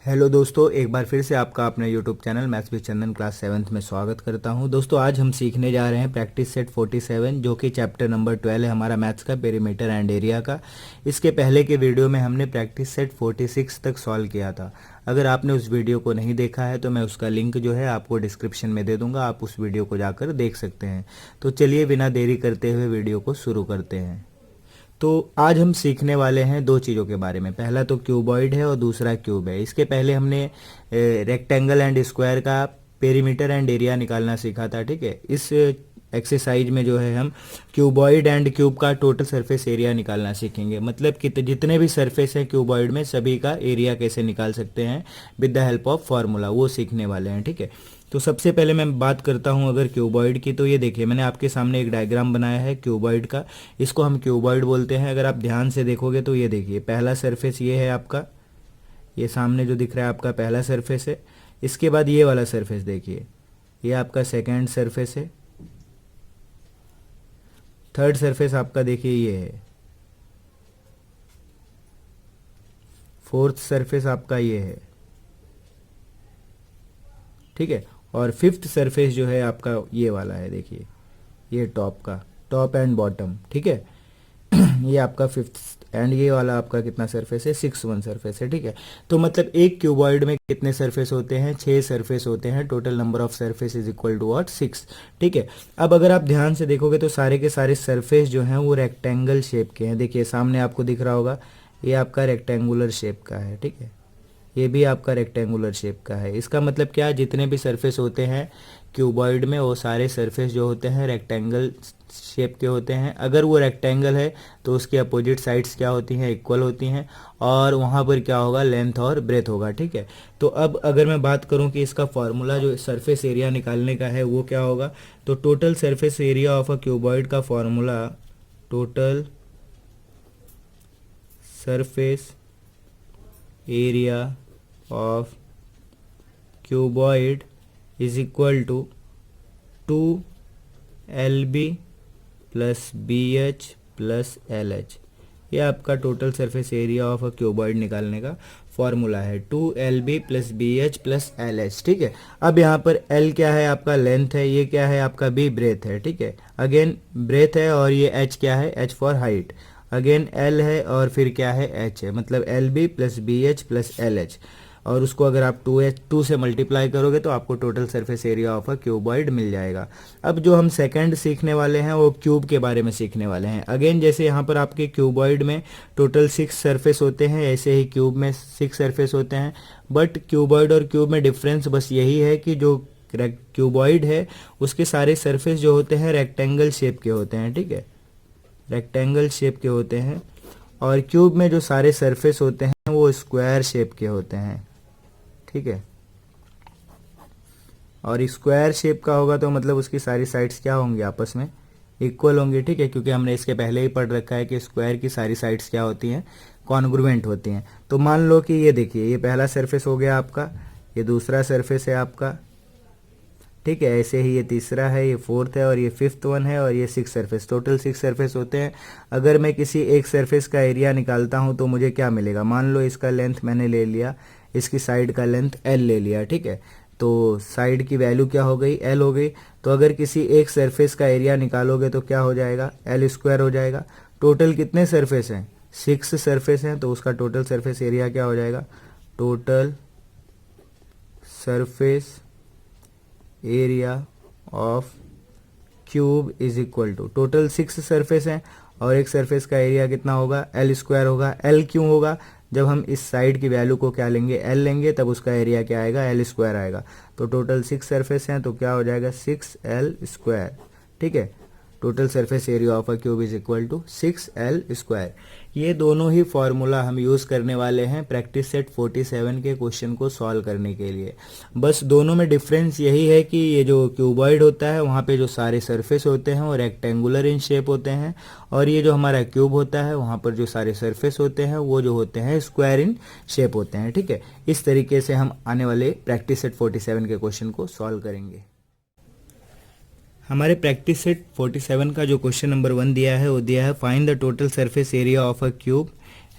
Hello दोस्तों, एक बार फिर से आपका अपने YouTube channel maths with Chandan class 7th में स्वागत करता हूं। दोस्तों, आज हम सीखने जा रहे हैं प्रैक्टिस सेट 47, जो कि चैप्टर नंबर 12 है हमारा मैथ्स का, पेरीमीटर एंड एरिया का। इसके पहले के वीडियो में हमने प्रैक्टिस सेट 46 तक सॉल्व किया था। अगर आपने उस वीडियो को नहीं देखा है तो मैं उसका लिंक जो है आपको डिस्क्रिप्शन में दे दूंगा, आप उस वीडियो को जाकर देख सकते हैं। तो चलिए बिना देरी करते हुए वीडियो को शुरू करते हैं। तो आज हम सीखने वाले हैं दो चीज़ों के बारे में। पहला तो क्यूबॉइड है और दूसरा क्यूब है। इसके पहले हमने रेक्टेंगल एंड स्क्वायर का पेरीमीटर एंड एरिया निकालना सीखा था, ठीक है। इस एक्सरसाइज में जो है हम क्यूबॉइड एंड क्यूब का टोटल सरफेस एरिया निकालना सीखेंगे। मतलब कि जितने भी सरफेस हैं क्यूबॉइड में, सभी का एरिया कैसे निकाल सकते हैं with the help of formula, वो सीखने वाले हैं, ठीक है। तो सबसे पहले मैं बात करता हूं अगर क्यूबॉइड की, तो ये देखिए मैंने आपके सामने एक डायग्राम बनाया है क्यूबॉइड का। इसको हम क्यूबॉइड बोलते हैं। अगर आप ध्यान से देखोगे तो ये देखिए पहला सरफेस ये है आपका, ये सामने जो दिख रहा है आपका पहला सरफेस है। इसके बाद ये वाला सरफेस देखिए, ये आपका सेकेंड सरफेस है। थर्ड सरफेस आपका देखिए ये है। फोर्थ सरफेस आपका ये है, ठीक है। और फिफ्थ सरफेस जो है आपका ये वाला है, देखिए ये टॉप का, टॉप एंड बॉटम, ठीक है। ये आपका फिफ्थ, एंड ये वाला आपका कितना सरफेस है, 6 सरफेस है, ठीक है। तो मतलब एक क्यूबॉइड में कितने सरफेस होते हैं, 6 सरफेस होते हैं। Total number of surface is equal to what, 6, ठीक है। अब अगर आप ध्यान से देखोगे तो सारे के सारे सरफेस जो हैं वो रेक्टेंगल शेप के हैं। देखिए सामने आपको दिख रहा होगा, ये आपका रेक्टेंगुलर शेप का है, ठीक है। ये भी आपका रेक्टेंगुलर शेप का है। इसका मतलब क्या है, जितने भी सरफेस होते हैं क्यूबॉइड में वो सारे सरफेस जो होते हैं रेक्टेंगल शेप के होते हैं। अगर वो रेक्टेंगल है तो उसके अपोजिट साइड्स क्या होती हैं, इक्वल होती हैं, और वहाँ पर क्या होगा, लेंथ और ब्रेथ होगा, ठीक है। तो अब अगर मैं बात करूँ कि इसका फॉर्मूला जो सरफेस एरिया निकालने का है वो क्या होगा, तो total surface area of a cuboid का formula, total surface area of cuboid is equal to 2LB plus BH plus LH। ये आपका total surface area of a cuboid निकालने का फॉर्मूला है, 2LB plus BH plus LH, ठीक है। अब यहाँ पर L क्या है, आपका लेंथ है, ये क्या है आपका B ब्रेथ है, ठीक है। अगेन ब्रेथ है, और ये H क्या है, H for height. Again L है और फिर क्या है, H है। मतलब LB plus BH plus LH, और उसको अगर आप 2 से मल्टीप्लाई करोगे तो आपको total surface area of a cuboid मिल जाएगा। अब जो हम सेकंड सीखने वाले हैं वो क्यूब के बारे में सीखने वाले हैं। अगेन जैसे यहाँ पर आपके क्यूबॉइड में टोटल 6 सरफेस होते हैं, ऐसे ही क्यूब में 6 सरफेस होते हैं। बट क्यूबॉइड और क्यूब में डिफरेंस बस यही है कि जो क्यूबॉइड है उसके सारे सरफेस जो होते हैं रेक्टेंगल शेप के होते हैं, ठीक है, रेक्टेंगल शेप के होते हैं। और क्यूब में जो सारे सरफेस होते हैं वो स्क्वायर शेप के होते हैं, ठीक है। और स्क्वायर शेप का होगा तो मतलब उसकी सारी साइड्स क्या होंगी, आपस में इक्वल होंगी, ठीक है। क्योंकि हमने इसके पहले ही पढ़ रखा है कि स्क्वायर की सारी साइड्स क्या होती हैं, कॉन्ग्रुएंट होती हैं। तो मान लो कि ये देखिए ये पहला सरफेस हो गया आपका, ये दूसरा सरफेस है आपका, ठीक है। ऐसे ही ये तीसरा है, ये फोर्थ है, और ये फिफ्थ वन है, और ये 6 सरफेस, टोटल 6 सरफेस होते हैं। अगर मैं किसी एक सरफेस का एरिया निकालता हूं तो मुझे क्या मिलेगा, मान लो इसका लेंथ मैंने ले लिया, इसकी साइड का लेंथ L ले लिया, ठीक है। तो साइड की वैल्यू क्या हो गई, L हो गई। तो अगर किसी एक सरफेस का एरिया निकालोगे तो क्या हो जाएगा, L स्क्वायर हो जाएगा। टोटल कितने सरफेस हैं, 6 सरफेस हैं, तो उसका टोटल सरफेस एरिया क्या हो जाएगा, total surface area of cube is equal to, total 6 surface हैं और एक सरफेस का एरिया कितना होगा, L स्क्वायर होगा। L क्यों होगा, जब हम इस साइड की वैल्यू को क्या लेंगे, L लेंगे, तब उसका एरिया क्या आएगा, L स्क्वायर आएगा। तो टोटल 6 सरफेस हैं तो क्या हो जाएगा, 6L स्क्वायर, ठीक है। Total surface area of a cube is equal to 6L square. ये दोनों ही फॉर्मूला हम यूज़ करने वाले हैं प्रैक्टिस सेट 47 के क्वेश्चन को सॉल्व करने के लिए। बस दोनों में डिफरेंस यही है कि ये जो क्यूबॉइड होता है वहाँ पे जो सारे सरफेस होते हैं वो रेक्टेंगुलर इन शेप होते हैं, और ये जो हमारा क्यूब होता है वहाँ पर जो सारे सरफेस होते हैं वो जो होते हैं स्क्वायर इन शेप होते हैं, ठीक है। इस तरीके से हम आने वाले प्रैक्टिस सेट 47 के क्वेश्चन को सॉल्व करेंगे। हमारे प्रैक्टिस सेट 47 का जो क्वेश्चन नंबर 1 दिया है वो दिया है find the total surface area of a cube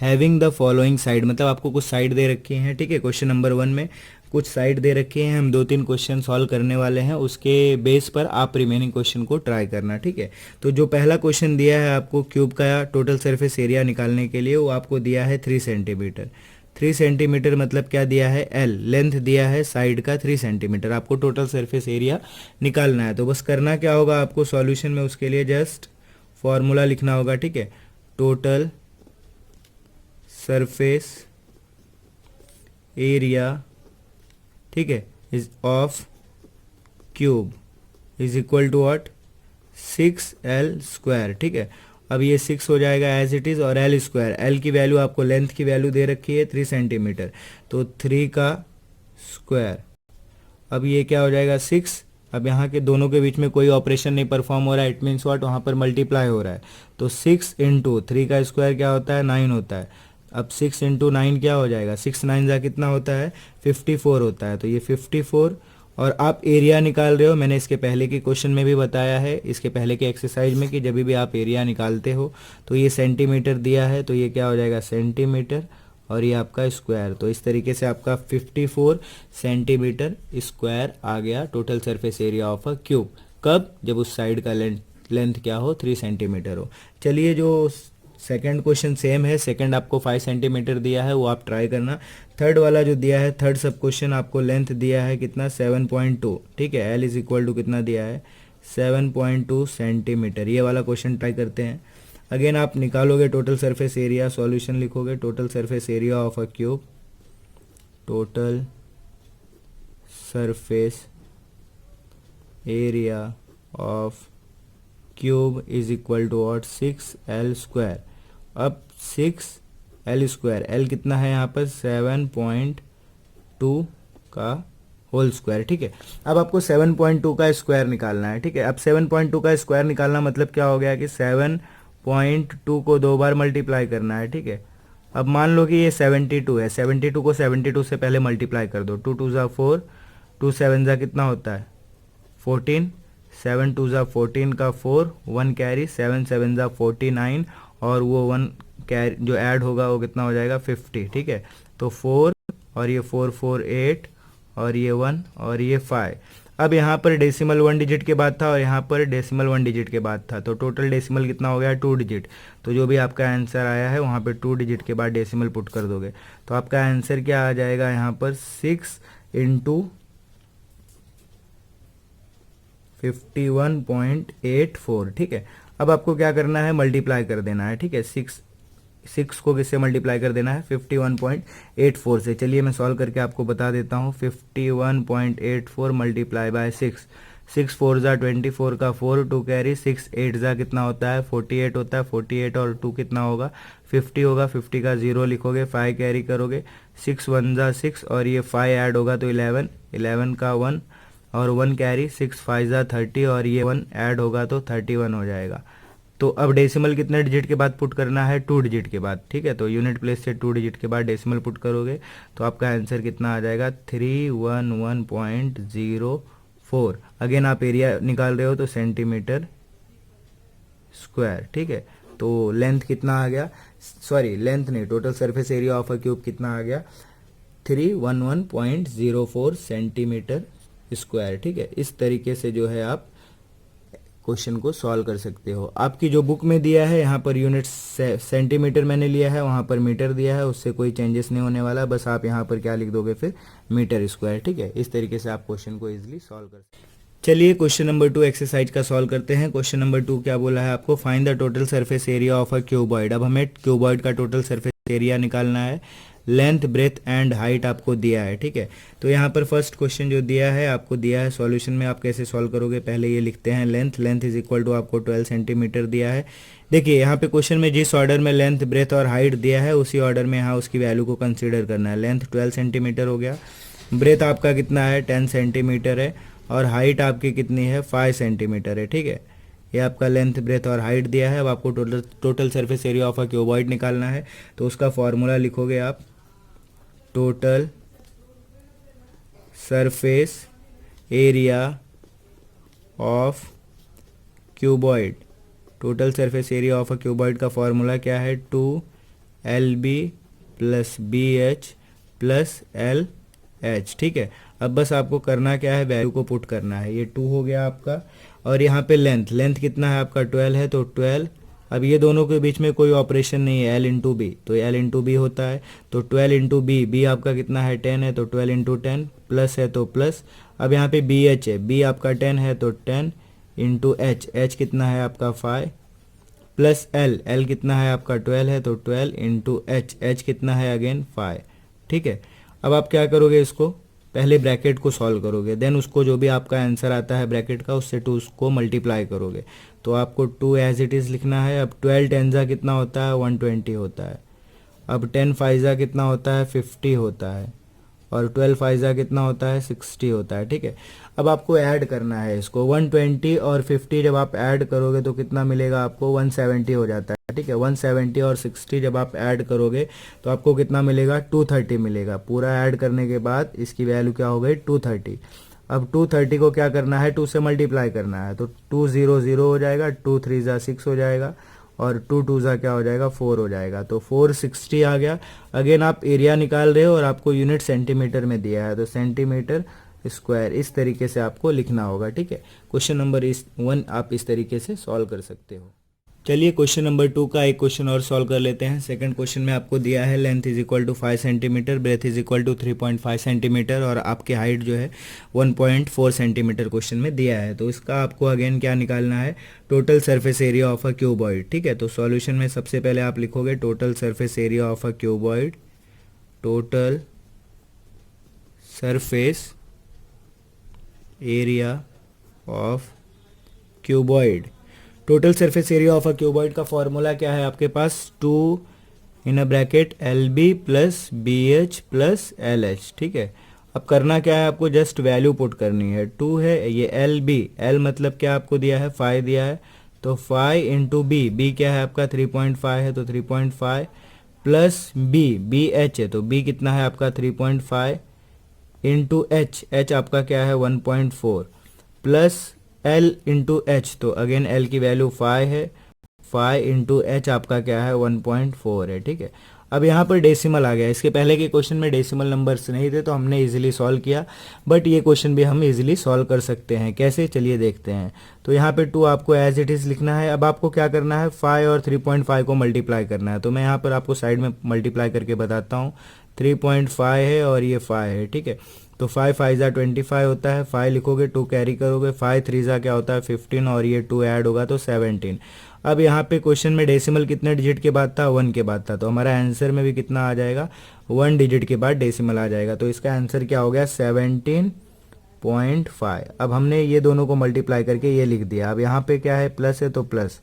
having the following side, मतलब आपको कुछ साइड दे रखी हैं, ठीक है। क्वेश्चन नंबर 1 में कुछ साइड दे रखी हैं, हम 2-3 क्वेश्चन सॉल्व करने वाले हैं, उसके बेस पर आप रिमेनिंग क्वेश्चन को ट्राई करना, ठीक है। तो जो पहला क्वेश्चन दिया है आपको क्यूब का टोटल सरफेस एरिया निकालने के लिए, वो आपको दिया है 3 सेंटीमीटर। 3 सेंटीमीटर मतलब क्या दिया है, एल लेंथ दिया है साइड का 3 सेंटीमीटर। आपको टोटल सरफेस एरिया निकालना है, तो बस करना क्या होगा आपको सॉल्यूशन में, उसके लिए जस्ट फॉर्मूला लिखना होगा, ठीक है। टोटल सरफेस एरिया, ठीक है, is of cube is equal to what, 6l², ठीक है। अब ये 6 हो जाएगा एज इट इज़, और एल स्क्वायर, एल की वैल्यू आपको लेंथ की वैल्यू दे रखी है 3 सेंटीमीटर, तो 3 का स्क्वायर। अब ये क्या हो जाएगा 6। अब यहाँ के दोनों के बीच में कोई ऑपरेशन नहीं परफॉर्म हो रहा है, इट मीन्स व्हाट, वहाँ पर मल्टीप्लाई हो रहा है, तो 6 इंटू 3 का स्क्वायर क्या होता है, 9 होता है। अब 6 इंटू 9 क्या हो जाएगा, 6 9 जा कितना होता है, 54 होता है, तो ये 54। और आप एरिया निकाल रहे हो, मैंने इसके पहले के क्वेश्चन में भी बताया है, इसके पहले के एक्सरसाइज में, कि जब भी आप एरिया निकालते हो तो ये सेंटीमीटर दिया है, तो ये क्या हो जाएगा सेंटीमीटर, और ये आपका स्क्वायर। तो इस तरीके से आपका 54 सेंटीमीटर स्क्वायर आ गया total surface area of a cube. कब, जब उस साइड का लेंथ क्या हो, 3 सेंटीमीटर हो। चलिए, जो सेकंड क्वेश्चन सेम है, सेकंड आपको 5 सेंटीमीटर दिया है, वो आप ट्राई करना। थर्ड वाला जो दिया है, थर्ड सब क्वेश्चन आपको लेंथ दिया है कितना, 7.2, ठीक है। एल इज इक्वल टू कितना दिया है, 7.2 सेंटीमीटर। ये वाला क्वेश्चन ट्राई करते हैं। अगेन आप निकालोगे टोटल सरफेस एरिया, सॉल्यूशन लिखोगे, total surface area of a cube, total surface area of cube is equal to what, 6l²। अब 6l², एल कितना है यहाँ पर, 7.2 का होल स्क्वायर, ठीक है। अब आपको 7.2 का स्क्वायर निकालना है, ठीक है। अब 7.2 का स्क्वायर निकालना मतलब क्या हो गया कि 7.2 को 2 बार मल्टीप्लाई करना है, ठीक है। अब मान लो कि ये 72 है, 72 को 72 से पहले मल्टीप्लाई कर दो, 2 2 ज़ा 4, 2 7 ज़ा कितना होता है 14, 7 2 ज़ा 14 का 4, 1 कैरी, 7 7 ज़ा 49, और वो 1 कैरी जो ऐड होगा वो कितना हो जाएगा 50, ठीक है। तो 4 और ये 4 4 8 और ये 1 और ये 5। अब यहाँ पर डेसिमल 1 डिजिट के बाद था और यहाँ पर डेसिमल 1 डिजिट के बाद था, तो टोटल डेसिमल कितना हो गया 2 डिजिट। तो जो भी आपका आंसर आया है वहाँ पे 2 डिजिट के बाद डेसिमल पुट कर दोगे, तो आपका आंसर क्या आ जाएगा यहाँ पर 6 इंटू 51.84, ठीक है। अब आपको क्या करना है, मल्टीप्लाई कर देना है, ठीक है। 6 को किससे मल्टीप्लाई कर देना है, 51.84 से। चलिए मैं सॉल्व करके आपको बता देता हूँ। 51.84 मल्टीप्लाई बाय 6, 6 4 ज़ा 24 का 4, 2 कैरी, 6 8 ज़ा कितना होता है 48 होता है, 48 और 2 कितना होगा 50 होगा, 50 का 0 लिखोगे, 5 कैरी करोगे, 6 1 ज़ा 6 और ये 5 ऐड होगा तो 11, 11 का 1 और 1 कैरी, 6 5 ज़ा 30 और ये 1 ऐड होगा तो 31 हो जाएगा। तो अब डेसिमल कितने डिजिट के बाद पुट करना है, 2 डिजिट के बाद, ठीक है। तो यूनिट प्लेस से 2 डिजिट के बाद डेसिमल पुट करोगे तो आपका आंसर कितना आ जाएगा 311.04। अगेन आप एरिया निकाल रहे हो तो सेंटीमीटर स्क्वायर, ठीक है। तो लेंथ कितना आ गया, सॉरी लेंथ नहीं, total surface area of a cube कितना आ गया 311.04 सेंटीमीटर स्क्वायर, ठीक है। इस तरीके से जो है आप क्वेश्चन को सॉल्व कर सकते हो। आपकी जो बुक में दिया है यहाँ पर यूनिट सेंटीमीटर मैंने लिया है, वहाँ पर मीटर दिया है, उससे कोई चेंजेस नहीं होने वाला, बस आप यहाँ पर क्या लिख दोगे फिर मीटर स्क्वायर, ठीक है। इस तरीके से आप क्वेश्चन को इजीली सॉल्व कर सकते हैं। चलिए क्वेश्चन नंबर 2 एक्सरसाइज का सॉल्व करते हैं। क्वेश्चन नंबर 2 क्या बोला है आपको, find the total surface area of a cuboid. अब हमें क्यूबॉइड का टोटल सरफेस एरिया निकालना है, लेंथ ब्रेथ एंड हाइट आपको दिया है, ठीक है। तो यहाँ पर फर्स्ट क्वेश्चन जो दिया है आपको दिया है, सॉल्यूशन में आप कैसे सॉल्व करोगे, पहले ये लिखते हैं length, length is equal to आपको 12 सेंटीमीटर दिया है। देखिए यहाँ पे क्वेश्चन में जिस ऑर्डर में लेंथ ब्रेथ और हाइट दिया है उसी ऑर्डर में यहाँ उसकी वैल्यू को कंसीडर करना है। लेंथ 12 सेंटीमीटर हो गया, ब्रेथ आपका कितना है 10 सेंटीमीटर है, और हाइट आपकी कितनी है 5 सेंटीमीटर है, ठीक है। ये आपका लेंथ ब्रेथ और हाइट दिया है। अब आपको total surface area of a cuboid निकालना है, तो उसका फॉर्मूला लिखोगे आप, total surface area of cuboid, total surface area of a cuboid का फॉर्मूला क्या है, 2LB plus BH plus LH। ठीक है, अब बस आपको करना क्या है, वैल्यू को पुट करना है। ये 2 हो गया आपका, और यहाँ पे लेंथ कितना है आपका, 12 है, तो 12। अब ये दोनों के बीच में कोई ऑपरेशन नहीं है, L इंटू बी, तो L इंटू बी होता है, तो 12 इंटू बी, बी आपका कितना है 10 है, तो 12 इंटू 10, प्लस है तो प्लस। अब यहाँ पे BH है, बी आपका 10 है, तो 10 इंटू एच, एच कितना है आपका 5, प्लस L कितना है आपका 12 है, तो 12 इंटू एच, एच कितना है अगेन 5। ठीक है, अब आप क्या करोगे, इसको पहले ब्रैकेट को सॉल्व करोगे, देन उसको जो भी आपका आंसर आता है ब्रैकेट का उससे 2 उसको मल्टीप्लाई करोगे, तो आपको 2 एज इट इज़ लिखना है। अब 12 टेंजा कितना होता है, 120 होता है। अब 10 फाइजा कितना होता है, 50 होता है, और 12 फाइजा कितना होता है, 60 होता है। ठीक है, अब आपको ऐड करना है इसको, 120 और 50 जब आप ऐड करोगे तो कितना मिलेगा आपको, 170 हो जाता है। ठीक है, 170 और 60 जब आप ऐड करोगे तो आपको कितना मिलेगा, 230 मिलेगा। पूरा ऐड करने के बाद इसकी वैल्यू क्या हो गई, 230। अब 230 को क्या करना है, 2 से मल्टीप्लाई करना है, तो 200 हो जाएगा, 2 3 जा 6 हो जाएगा, और 2 2 जा क्या हो जाएगा, 4 हो जाएगा, तो 460 आ गया। अगेन आप एरिया निकाल रहे हो और आपको यूनिट सेंटीमीटर में दिया है, तो सेंटीमीटर स्क्वायर इस तरीके से आपको लिखना होगा। ठीक है, क्वेश्चन नंबर 1 आप इस तरीके से सॉल्व कर सकते हो। चलिए क्वेश्चन नंबर 2 का एक क्वेश्चन और सॉल्व कर लेते हैं। सेकंड क्वेश्चन में आपको दिया है length is equal to 5 centimetre, breadth is equal to 3.5 centimetre, और आपकी हाइट जो है 1.4 सेंटीमीटर क्वेश्चन में दिया है। तो इसका आपको अगेन क्या निकालना है, total surface area of a cuboid. ठीक है, तो सॉल्यूशन में सबसे पहले आप लिखोगे total surface area of a cuboid, total surface area of cuboid. Total surface area of a cuboid का फॉर्मूला क्या है आपके पास, 2 in a bracket LB plus BH plus LH। ठीक है, अब करना क्या है, आपको जस्ट वैल्यू पुट करनी है। 2 है, ये LB, L मतलब क्या आपको दिया है, 5 दिया है, तो 5 इंटू B, B क्या है आपका 3.5 है, तो 3.5 प्लस BH है, तो B कितना है आपका 3.5 इंटू H आपका क्या है 1.4 प्लस L इंटू एच, तो अगेन L की वैल्यू 5 है, 5 इंटू एच आपका क्या है 1.4 है। ठीक है, अब यहाँ पर डेसिमल आ गया। इसके पहले के क्वेश्चन में डेसिमल नंबर्स नहीं थे तो हमने इजीली सॉल्व किया, बट ये क्वेश्चन भी हम इजीली सॉल्व कर सकते हैं। कैसे, चलिए देखते हैं। तो यहाँ पे 2 आपको एज इट इज़ लिखना है। अब आपको क्या करना है, 5 और 3.5 को मल्टीप्लाई करना है, तो मैं यहाँ पर आपको साइड में मल्टीप्लाई करके बताता हूँ। 3.5 है और ये 5 है। ठीक है, तो 5 5 जा 25 होता है, 5 लिखोगे, 2 कैरी करोगे, 5 3 जा क्या होता है 15, और ये 2 ऐड होगा तो 17। अब यहाँ पे क्वेश्चन में डेसिमल कितने डिजिट के बाद था, 1 के बाद था, तो हमारा आंसर में भी कितना आ जाएगा, 1 डिजिट के बाद डेसिमल आ जाएगा। तो इसका आंसर क्या हो गया, 17.5। अब हमने ये दोनों को मल्टीप्लाई करके ये लिख दिया। अब यहाँ पे क्या है, प्लस है तो प्लस।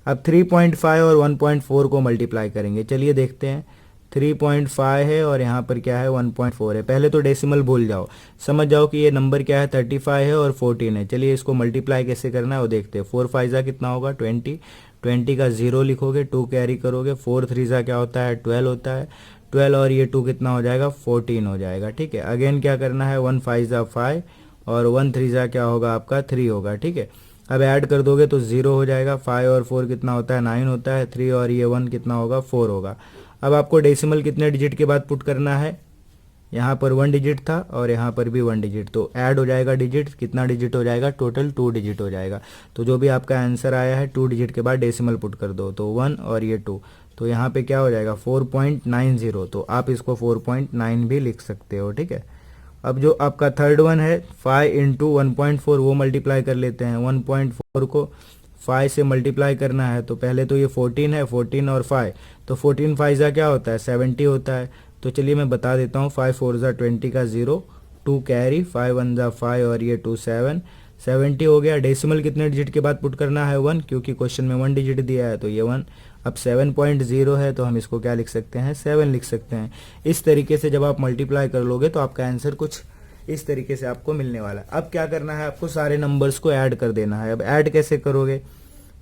अब 3.5 और 1.4 को मल्टीप्लाई करेंगे, चलिए देखते हैं। 3.5 है और यहाँ पर क्या है 1.4 है। पहले तो डेसिमल भूल जाओ, समझ जाओ कि ये नंबर क्या है, 35 है और 14 है। चलिए इसको मल्टीप्लाई कैसे करना है वो देखते हैं। 4 5 जा कितना होगा 20, 20 का 0 लिखोगे, 2 कैरी करोगे, 4 3 जा क्या होता है 12 होता है, 12 और ये 2 कितना हो जाएगा 14 हो जाएगा। ठीक है, अगेन क्या करना है, 1 5 जा 5 और 1 3 जा क्या होगा आपका 3 होगा। ठीक है, अब ऐड कर दोगे तो 0 हो जाएगा, 5 और 4 कितना होता है 9 होता है, 3 और ये 1 कितना होगा 4 होगा। अब आपको डेसिमल कितने डिजिट के बाद पुट करना है, यहाँ पर 1 डिजिट था और यहाँ पर भी 1 डिजिट, तो ऐड हो जाएगा डिजिट, कितना डिजिट हो जाएगा, टोटल 2 डिजिट हो जाएगा। तो जो भी आपका आंसर आया है 2 डिजिट के बाद डेसिमल पुट कर दो, तो 1 और ये 2, तो यहाँ पे क्या हो जाएगा 4.90, तो आप इसको 4.9 भी लिख सकते हो। ठीक है, अब जो आपका थर्ड वन है 5 इंटू 1.4 वो मल्टीप्लाई कर लेते हैं। 1.4 को 5 से मल्टीप्लाई करना है, तो पहले तो ये 14 है, 14 और 5, तो 14 5 जा क्या होता है 70 होता है। तो चलिए मैं बता देता हूँ, 5 4 जा 20 का 0, 2 कैरी, 5 1 जा 5 और ये 2 7, 70 हो गया। डेसिमल कितने डिजिट के बाद पुट करना है 1, क्योंकि क्वेश्चन में 1 डिजिट दिया है तो ये 1। अब 7.0 है तो हम इसको क्या लिख सकते हैं 7 लिख सकते हैं। इस तरीके से जब आप मल्टीप्लाई कर लोगे तो आपका आंसर कुछ इस तरीके से आपको मिलने वाला है। अब क्या करना है, आपको सारे नंबर्स को ऐड कर देना है। अब ऐड कैसे करोगे,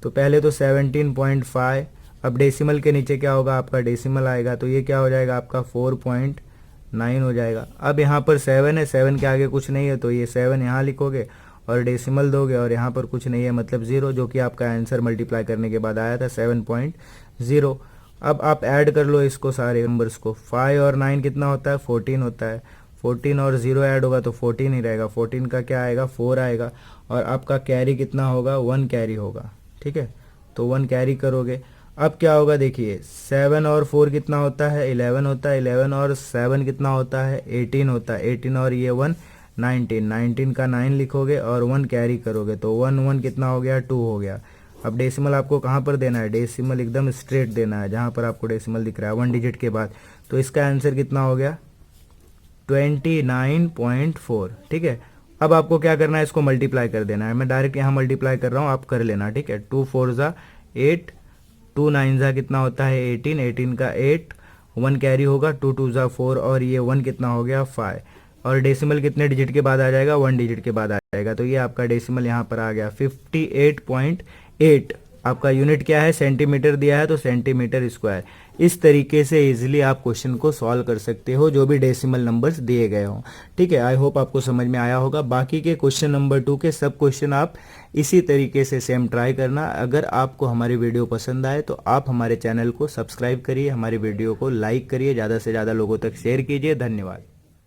तो पहले तो 17.5, अब डेसिमल के नीचे क्या होगा आपका डेसिमल आएगा, तो ये क्या हो जाएगा आपका 4.9 हो जाएगा। अब यहाँ पर 7 है, 7 के आगे कुछ नहीं है तो ये 7 यहाँ लिखोगे और डेसिमल दोगे और यहाँ पर कुछ नहीं है मतलब 0, जो कि आपका आंसर मल्टीप्लाई करने के बाद आया था 7.0। अब आप ऐड कर लो इसको सारे नंबर्स को। 5 और 9 कितना होता है 14 होता है। 14 और 0 ऐड होगा तो 14 ही रहेगा। 14 का क्या आएगा 4 आएगा। और आपका कैरी कितना होगा 1 कैरी होगा। ठीक है, तो 1 कैरी करोगे। अब क्या होगा देखिए 7 और 4 कितना होता है 11 होता है। 11 और 7 कितना होता है 18 होता है। 18 और ये 1 19। 19 का 9 लिखोगे और 1 कैरी करोगे तो 1 1 कितना हो गया 2 हो गया। अब डेसिमल आपको कहाँ पर देना है, डेसिमल एकदम स्ट्रेट देना है जहाँ पर आपको डेसिमल दिख रहा है 1 डिजिट के बाद। तो इसका आंसर कितना हो गया 29.4। ठीक है, अब आपको क्या करना है इसको मल्टीप्लाई कर देना है। मैं डायरेक्ट यहाँ मल्टीप्लाई कर रहा हूँ, आप कर लेना। ठीक है, 2 4 ज़ा 8, 2 9 ज़ा कितना होता है 18। 18 का 8, 1 कैरी होगा, 2 2 ज़ा 4 और ये 1 कितना हो गया 5। और डेसिमल कितने डिजिट के बाद आ जाएगा 1 डिजिट के बाद आ जाएगा। तो ये आपका डेसिमल यहाँ पर आ गया 58.8। आपका यूनिट क्या है सेंटीमीटर दिया है तो सेंटीमीटर स्क्वायर। इस तरीके से इजीली आप क्वेश्चन को सॉल्व कर सकते हो जो भी डेसिमल नंबर्स दिए गए हों। ठीक है, आई होप आपको समझ में आया होगा। बाकी के क्वेश्चन नंबर 2 के सब क्वेश्चन आप इसी तरीके से सेम ट्राई करना। अगर आपको हमारी वीडियो पसंद आए तो आप हमारे चैनल को सब्सक्राइब करिए, हमारी वीडियो को लाइक करिए, ज़्यादा से ज़्यादा लोगों तक शेयर कीजिए। धन्यवाद।